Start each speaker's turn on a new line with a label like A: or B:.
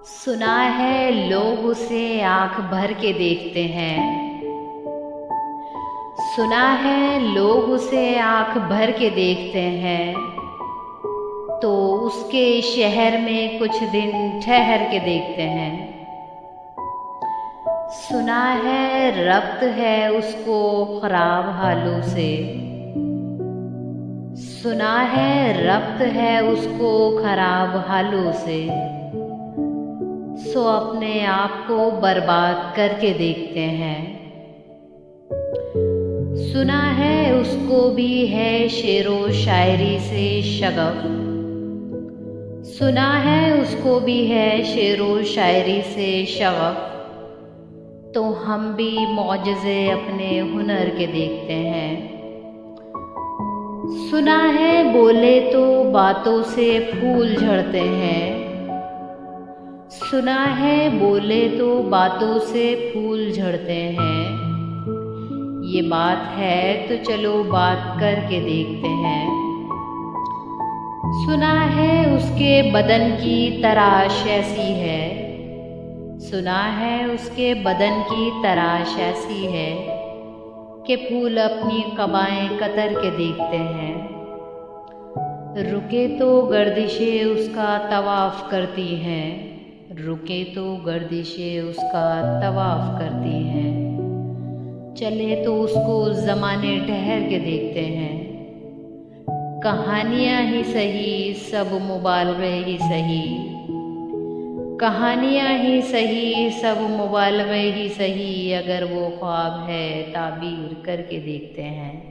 A: सुना है लोग उसे आंख भर के देखते हैं। सुना है लोग उसे आंख भर के देखते हैं, तो उसके शहर में कुछ दिन ठहर के देखते हैं। सुना है रब्त है उसको खराब हालों से। सुना है रब्त है उसको खराब हालों से, सो अपने आप को बर्बाद करके देखते हैं। सुना है उसको भी है शेरो शायरी से शगफ। सुना है उसको भी है शेरो शायरी से शगफ, तो हम भी मौजज़े अपने हुनर के देखते हैं। सुना है बोले तो बातों से फूल झड़ते हैं। सुना है बोले तो बातों से फूल झड़ते हैं। ये बात है तो चलो बात करके देखते हैं। सुना है उसके बदन की तराश ऐसी है। सुना है उसके बदन की तराश ऐसी है कि फूल अपनी कबाएं कतर के देखते हैं। रुके तो गर्दिशें उसका तवाफ करती हैं। रुके तो गर्दिशें उसका तवाफ करती हैं। चले तो उसको ज़माने ठहर के देखते हैं। कहानियाँ ही सही सब मुबालगे ही सही। कहानियाँ ही सही सब मुबालगे ही सही, अगर वो ख्वाब है ताबीर करके देखते हैं।